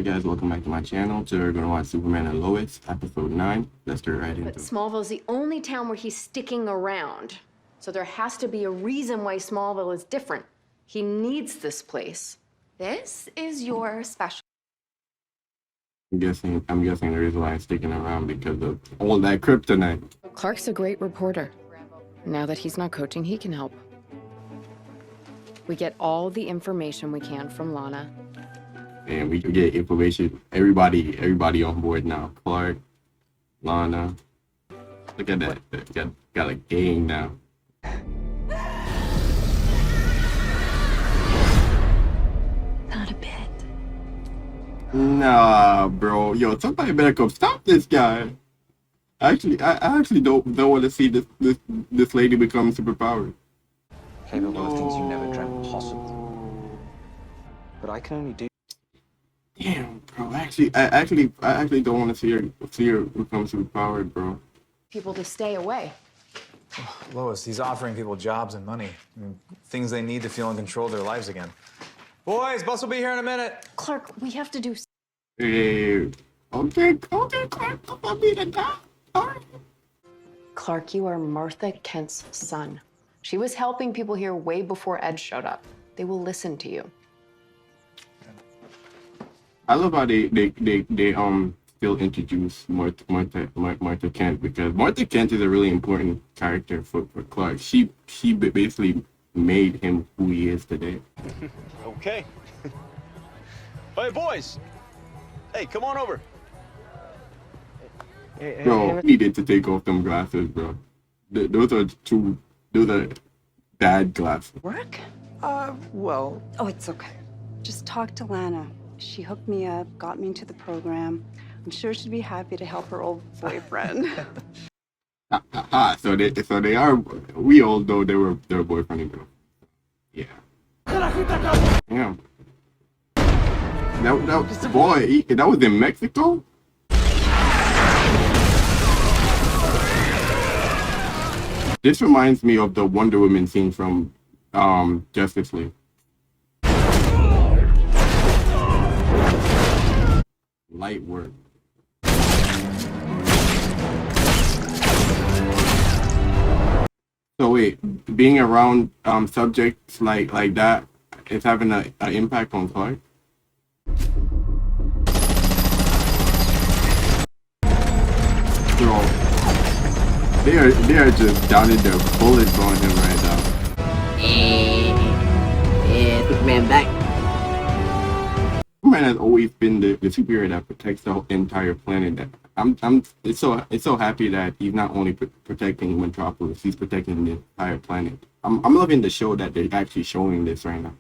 Alright guys, welcome back to my channel. Today we're going to watch Superman and Lois, episode 9. Let's get right into it. But Smallville's the only town where he's sticking around. So there has to be a reason why Smallville is different. He needs this place. This is your special. I'm guessing the reason why he's sticking around because of all that kryptonite. Clark's a great reporter. Now that he's not coaching, he can help. We get all the information we can from Lana. And we get information. Everybody on board now. Clark, Lana. Look at that. Got a gang now. Not a bit. Nah, bro. Yo, somebody better come stop this guy. I actually don't want to see this lady become superpowered. Capable of things you never dreamt possible. But I can only do. Damn, bro. I actually don't want to see her become superpowered, bro. People to stay away. Lois, he's offering people jobs and money. Things they need to feel in control of their lives again. Boys, bus will be here in a minute. Clark, we have to do. Hey, okay, Clark, I'll be the guy. All right. Clark, you are Martha Kent's son. She was helping people here way before Ed showed up. They will listen to you. I love how they still introduce Martha Kent, because Martha Kent is a really important character for Clark. She basically made him who he is today. Okay. Hey, boys. Hey, come on over. Bro, he needed to take off them glasses, bro. Those are bad glasses. Work? Well, Oh, it's okay. Just talk to Lana. She hooked me up, got me into the program. I'm sure she'd be happy to help her old boyfriend. So they are. We all know they were their boyfriend and girl. Yeah. Yeah. That was in Mexico. This reminds me of the Wonder Woman scene from Justice League. Light work. So wait, being around subjects like that is having an impact on Clark? So they are just downing their bullets on him right now. Yeah, Superman back. Superman has always been the superhero that protects the whole entire planet. It's so happy that he's not only protecting Metropolis, he's protecting the entire planet. I'm loving the show that they're actually showing this right now.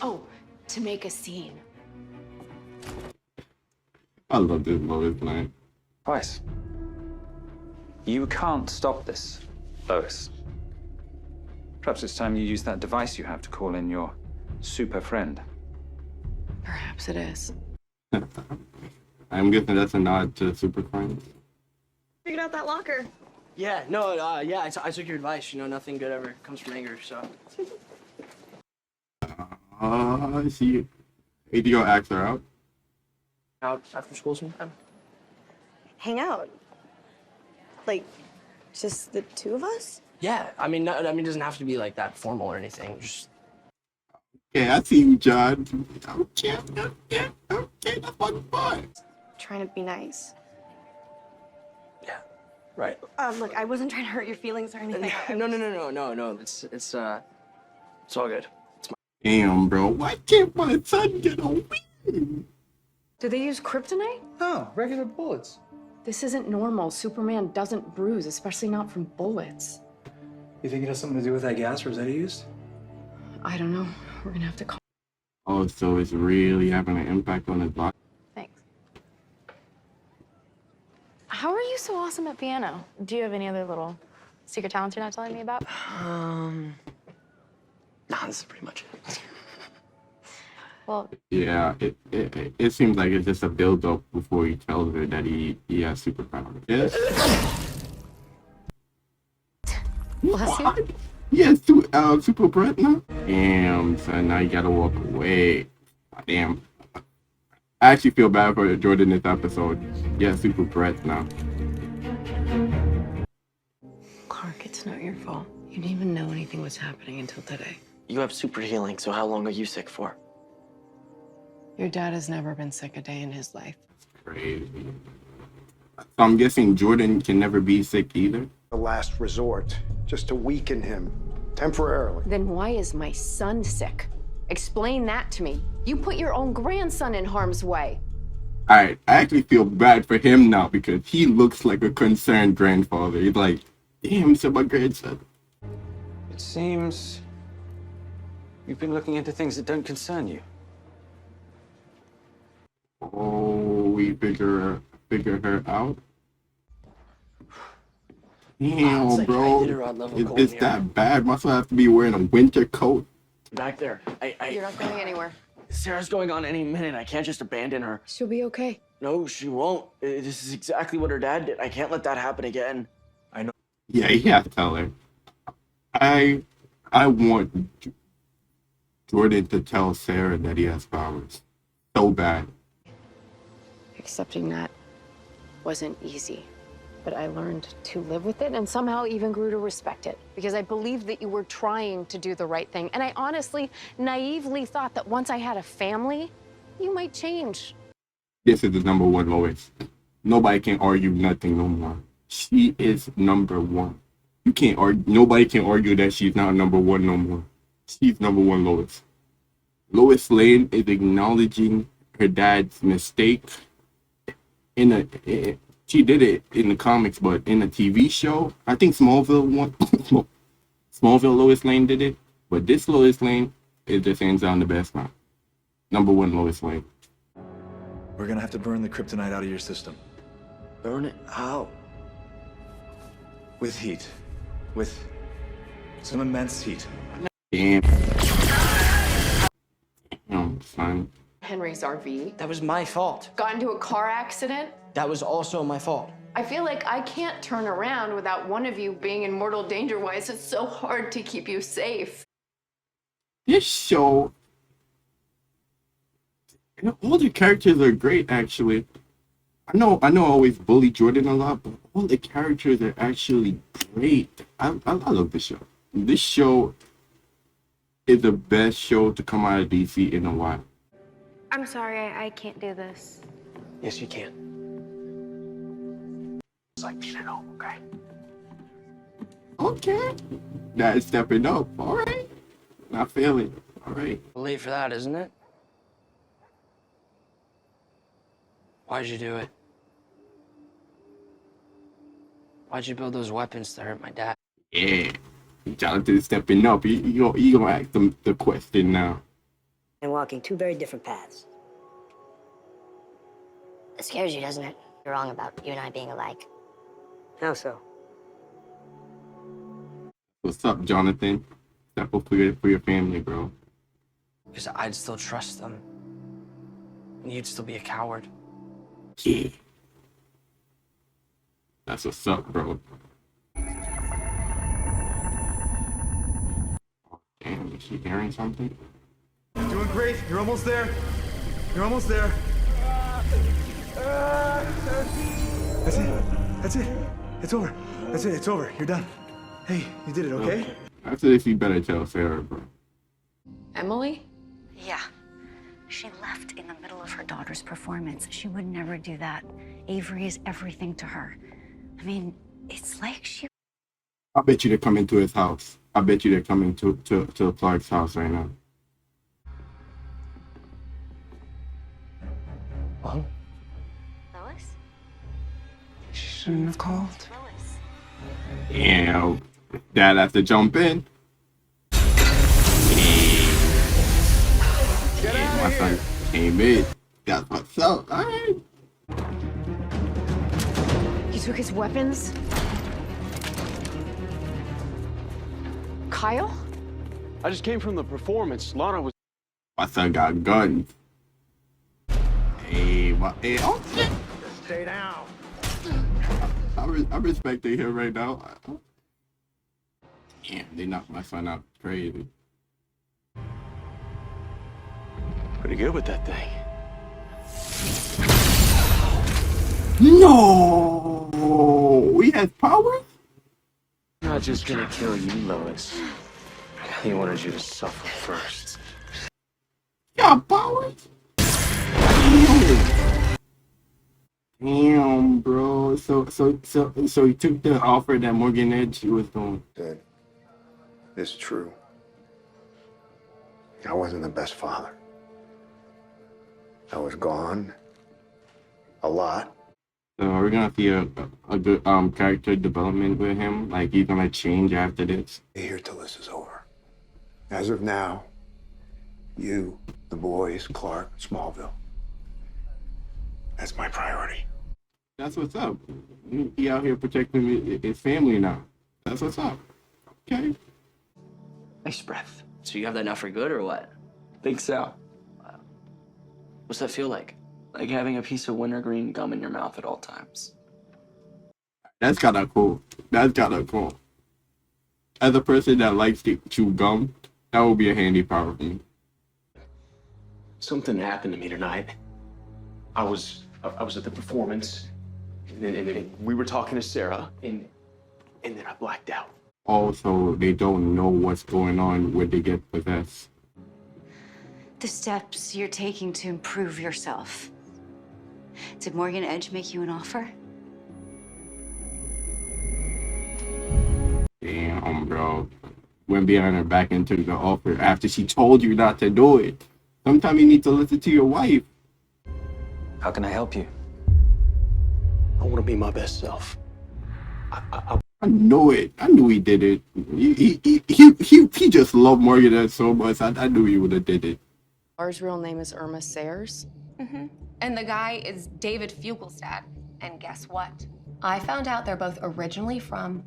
Oh, to make a scene. I love this Lois line. Twice. You can't stop this, Lois. Perhaps it's time you use that device you have to call in your super friend. Perhaps it is. I'm guessing that's a nod to Super Friends. Figured out that locker. Yeah, no, yeah, I took your advice. You know, nothing good ever comes from anger, so. I see you. Hey, do you go ask her out? Out after school sometime? Hang out. Like, just the two of us? Yeah, I mean, it doesn't have to be like that formal or anything. Just. Yeah, I see you, John. Okay, that's fun. Trying to be nice. Yeah, right. Look, I wasn't trying to hurt your feelings or anything. No. It's all good. Damn, bro. Why can't my son get a win? Do they use kryptonite? no, regular bullets. This isn't normal. Superman doesn't bruise, especially not from bullets. You think it has something to do with that gas Rosetta used? I don't know. We're gonna have to call. Oh, so it's really having an impact on his body. Thanks. How are you so awesome at piano? Do you have any other little secret talents you're not telling me about? Nah, this is pretty much it. Well, Yeah, it seems like it's just a build up before he tells her that he has superpowers. Yes. bless you. Yeah, super breath now. Damn, son, now you gotta walk away. Damn. I actually feel bad for Jordan this episode. Yeah, super breath now. Clark, it's not your fault. You didn't even know anything was happening until today. You have super healing, so how long are you sick for? Your dad has never been sick a day in his life. Crazy. So I'm guessing Jordan can never be sick either. The last resort, just to weaken him temporarily. Then why is my son sick? Explain that to me. You put your own grandson in harm's way. I actually feel bad for him now because he looks like a concerned grandfather. He's like, damn, so my grandson. It seems you've been looking into things that don't concern you. Oh, we figure her out. Damn, it's like bro. I did her on level cold It's here. that bad. Must have to be wearing a winter coat. Back there. You're not going anywhere. Sarah's going on any minute. I can't just abandon her. She'll be okay. No, she won't. This is exactly what her dad did. I can't let that happen again. Yeah, you have to tell her. I want Jordan to tell Sarah that he has powers. So bad. Accepting that wasn't easy, but I learned to live with it and somehow even grew to respect it because I believed that you were trying to do the right thing. And I honestly, naively thought that once I had a family, you might change. This is the number one Lois. Nobody can argue nothing no more. She is number one. You can't argue. Nobody can argue that she's not number one no more. She's number one Lois. Lois Lane is acknowledging her dad's mistake. She did it in the comics, but in a TV show, I think Smallville Lois Lane did it, but this Lois Lane is just hands down the best now. Number one Lois Lane. We're gonna have to burn the kryptonite out of your system. Burn it out. With heat. With some immense heat. Damn. Damn, son. Henry's RV That was my fault. got into a car accident. That was also my fault. I feel like I can't turn around without one of you being in mortal danger. Why is it so hard to keep you safe? This show, all the characters are great actually. I know I always bully Jordan a lot, but all the characters are actually great. I love this show. This show is the best show to come out of DC in a while. I'm sorry, I can't do this. Yes, you can. It's like being at home, okay? Okay. That's stepping up. All right. I feel it. All right. Late for that, isn't it? Why'd you do it? Why'd you build those weapons to hurt my dad? Yeah. Jonathan is stepping up. You gonna ask them the question now. And walking two very different paths. It scares you, doesn't it? You're wrong about you and I being alike. How so? What's up, Jonathan? Step up for your family, bro. Because I'd still trust them. And you'd still be a coward. Yeah. That's what's up, bro. Damn, is she hearing something? You're doing great. You're almost there. You're almost there. That's it. That's it. It's over. That's it. It's over. You're done. Hey, you did it, okay? After this, you better tell Sarah, bro. Emily? Yeah. She left in the middle of her daughter's performance. She would never do that. Avery is everything to her. I mean, it's like she... I bet you they're coming to his house. I bet you they're coming to Clark's house right now. Mom? Lois? She shouldn't have called. Lois. Damn. Dad has to jump in. Yeah, my son came in. That's what's up. All right. You took his weapons? Kyle? I just came from the performance. Lana was... My son got guns. Hey, oh shit. Stay down. I'm respecting him right now. Damn, they knocked my son out crazy. pretty good with that thing. No, he has powers. I'm not just gonna kill you, Lois. He wanted you to suffer first. Yeah, powers. Damn. Damn, bro. So he took the offer that Morgan Edge was doing. Said, it's true. I wasn't the best father. I was gone a lot. So we're gonna see a good character development with him. Like he's gonna change after this. Stay here till this is over. As of now, you, the boys, Clark, Smallville. That's my priority. That's what's up. He out here protecting his family now. That's what's up. Okay. Nice breath. So you have that now for good or what? Think so. What's that feel like? Like having a piece of wintergreen gum in your mouth at all times. That's kind of cool. That's kind of cool. As a person that likes to chew gum, that would be a handy power for me. Something happened to me tonight. I was at the performance, and then we were talking to Sarah, and then I blacked out. Also, they don't know what's going on when they get possessed. The steps you're taking to improve yourself. Did Morgan Edge make you an offer? Damn, bro. Went behind her back and took the offer after she told you not to do it. Sometimes you need to listen to your wife. How can I help you? I want to be my best self. I knew it. I knew he did it. He just loved Morgan Edge so much. I knew he would have did it. Ours real name is Irma Sayers. Mm-hmm. And the guy is David Fugelstad. And guess what? I found out they're both originally from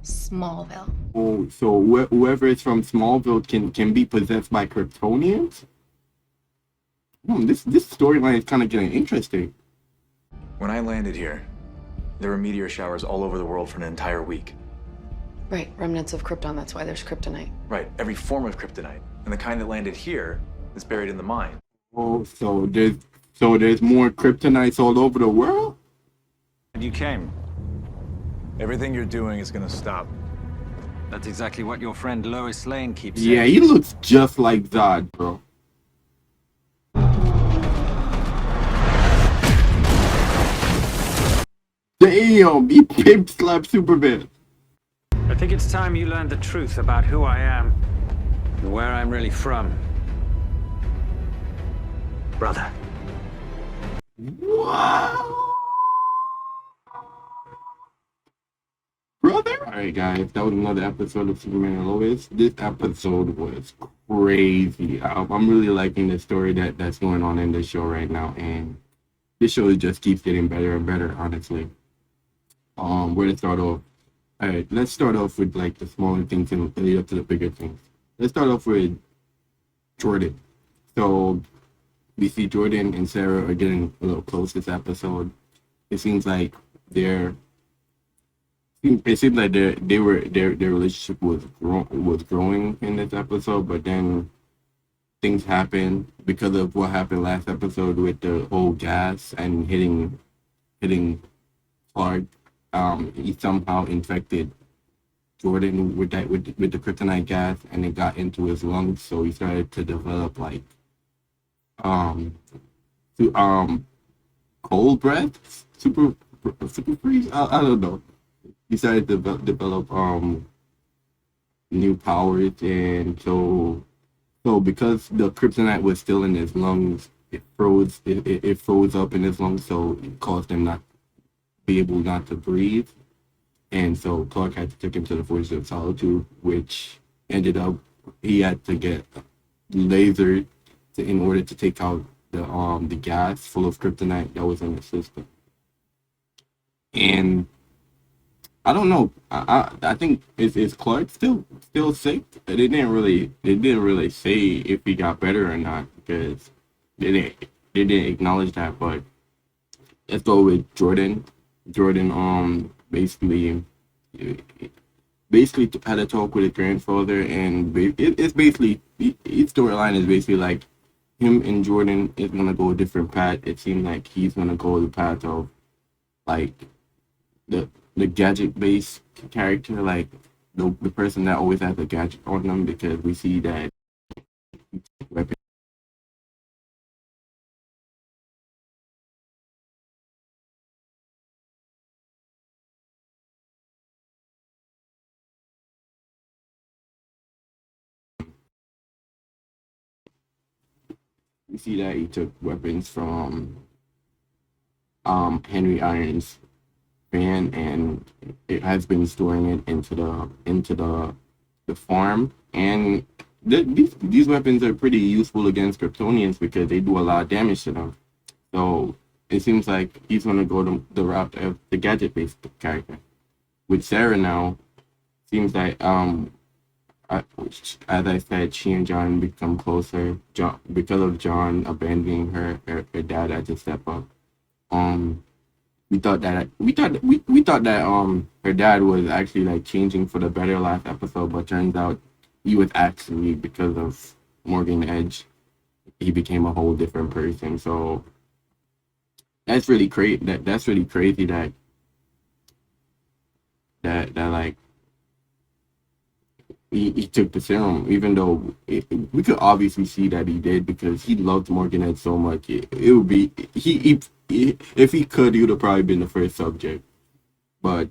Smallville. Oh, so whoever is from Smallville can be possessed by Kryptonians? This storyline is kind of getting interesting. When I landed here, there were meteor showers all over the world for an entire week. Right, remnants of Krypton, that's why there's kryptonite. Right, every form of kryptonite. And the kind that landed here is buried in the mine. Oh, so there's more kryptonites all over the world? And you came. Everything you're doing is gonna stop. That's exactly what your friend Lois Lane keeps saying. Yeah, he looks just like Zod, bro. Damn, he pimp slapped Superman. I think it's time you learned the truth about who I am and where I'm really from. Brother. Wow. Brother. Alright guys, that was another episode of Superman and Lois. This episode was crazy. I'm really liking the story that's going on in this show right now, and this show just keeps getting better and better, honestly. Where to start off? Alright, let's start off with like the smaller things and lead up to the bigger things. Let's start off with Jordan. So we see Jordan and Sarah are getting a little close this episode. It seems like their relationship was growing in this episode, but then things happen because of what happened last episode with the whole gas and hitting Clark. He somehow infected Jordan with the kryptonite gas, and it got into his lungs, so he started to develop like cold breath, super freeze. I don't know. He started to develop new powers, and so because the kryptonite was still in his lungs, it froze up in his lungs, so it caused him not be able not to breathe. And so Clark had to take him to the Fortress of Solitude, which ended up he had to get lasered in order to take out the gas full of kryptonite that was in the system. And I don't know. I think is Clark still sick? They didn't really say if he got better or not, because they didn't acknowledge that. But let's go with Jordan. Jordan basically had a talk with his grandfather, and it's basically his storyline is basically like him and Jordan is gonna go a different path. It seems like he's gonna go the path of like the gadget based character, like the person that always has a gadget on them, because we see that weapon. We see that he took weapons from Henry Irons' van, and it has been storing it into the farm. And these weapons are pretty useful against Kryptonians because they do a lot of damage to them. So it seems like he's gonna go the route of the gadget-based character. With Sarah now, seems like as I said, she and John become closer. John, because of John abandoning her dad had to step up. Um, we thought that her dad was actually like changing for the better last episode, but turns out he was actually, because of Morgan Edge, he became a whole different person. So that's really crazy. That's really crazy that like he took the serum, even though we could obviously see that he did because he loved Morgan Edge so much. It would be if he could, he would have probably been the first subject. But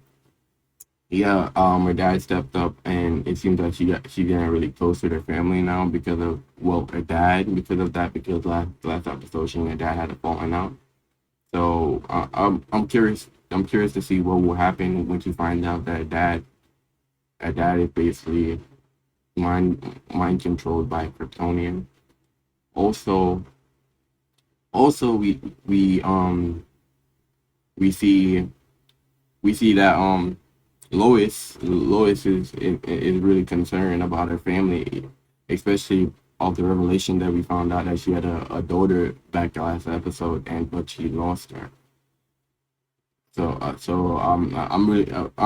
yeah, her dad stepped up, and it seems like she's getting really close to her family now because of, well, her dad, because last episode she and her dad had a falling out. So I'm curious to see what will happen when she finds out that her dad is basically mind controlled by Kryptonian. Also, we see that Lois is really concerned about her family, especially of the revelation that we found out that she had a daughter back last episode, but she lost her. I'm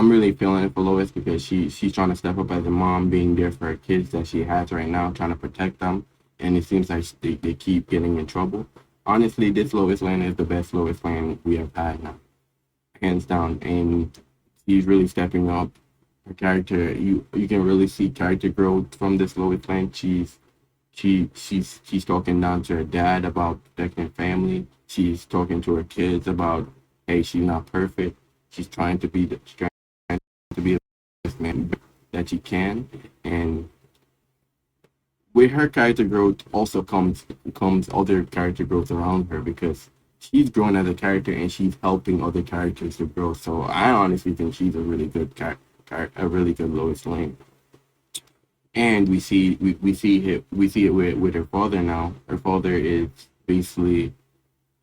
really feeling it for Lois because she's trying to step up as a mom, being there for her kids that she has right now, trying to protect them, and it seems like they keep getting in trouble. Honestly, this Lois Lane is the best Lois Lane we have had now, hands down, and she's really stepping up. Her character, you can really see character growth from this Lois Lane. She's talking down to her dad about protecting family. She's talking to her kids about, hey, she's not perfect. She's trying to be the best man that she can. And with her character growth also comes other character growth around her, because she's grown as a character and she's helping other characters to grow. So I honestly think she's a really good a really good Lois Lane. And we see it with her father now. Her father is basically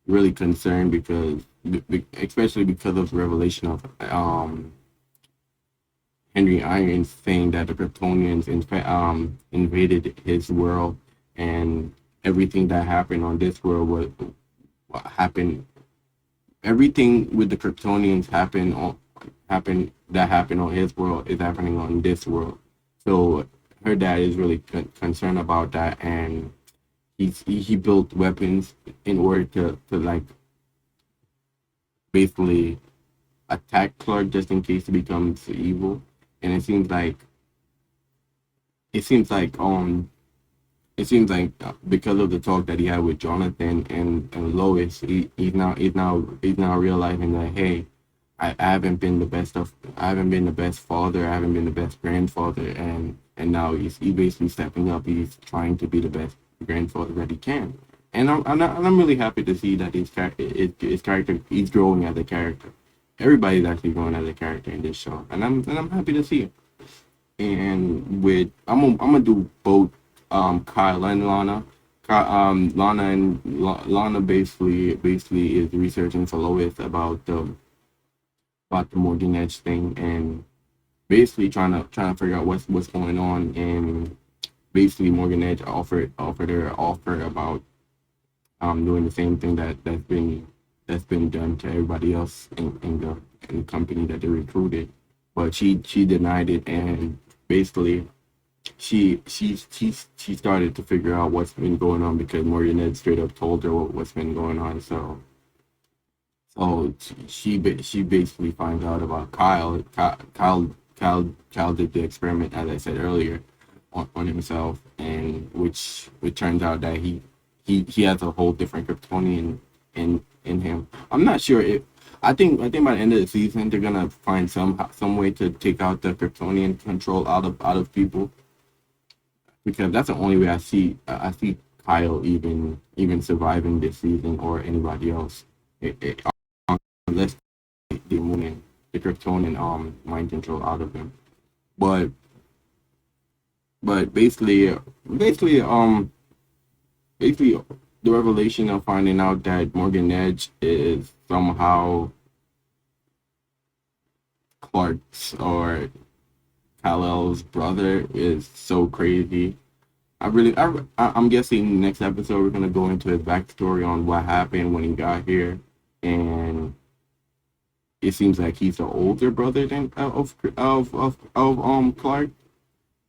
really concerned because, especially because of the revelation of Henry Irons saying that the Kryptonians invaded his world, and everything that happened on this world was what happened. Everything with the Kryptonians happened on his world is happening on this world. So her dad is really concerned about that, and he built weapons in order to like basically attack Clark just in case he becomes evil. And it seems like because of the talk that he had with Jonathan and Lois, he's now realizing that, hey, I haven't been the best father, I haven't been the best grandfather, and now he's basically stepping up. He's trying to be the best grandfather that he can. And I'm really happy to see that his character, he's growing as a character. Everybody's actually growing as a character in this show, and I'm happy to see it. And I'm gonna do both Kyle and Lana. Lana basically is researching for Lois about the Morgan Edge thing, and basically trying to figure out what's going on. And basically Morgan Edge offered her an offer about doing the same thing that's been done to everybody else in the company that they recruited, but she denied it. And basically she started to figure out what's been going on because Morgan Ed straight up told her what's been going on. So she basically finds out about Kyle. Kyle did the experiment, as I said earlier, on himself, and which turns out that he has a whole different Kryptonian in him. I'm not sure if I think by the end of the season they're gonna find some way to take out the Kryptonian control out of people, because that's the only way I see Kyle even surviving this season, or anybody else. Unless they move in the Kryptonian mind control out of him. But basically the revelation of finding out that Morgan Edge is somehow Clark's or Kal-El's brother is so crazy. I'm guessing next episode we're gonna go into his backstory on what happened when he got here, and it seems like he's the older brother than of Clark,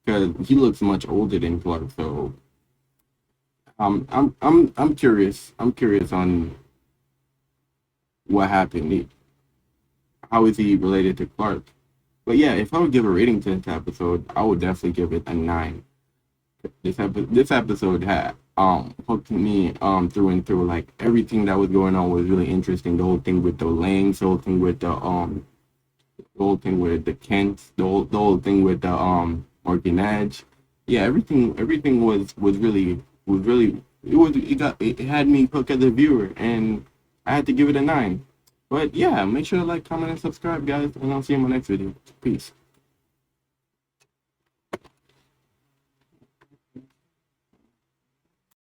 because he looks much older than Clark. So I'm curious. I'm curious on what happened. How is he related to Clark? But yeah, if I would give a rating to this episode, I would definitely give it a 9. This episode had hooked me through and through. Like, everything that was going on was really interesting. The whole thing with the Langs, the whole thing with the Kents, the whole thing with the Morgan Edge. Yeah, everything it had me hooked as a viewer, and I had to give it a 9. But yeah, make sure to like, comment, and subscribe, guys, and I'll see you in my next video. Peace.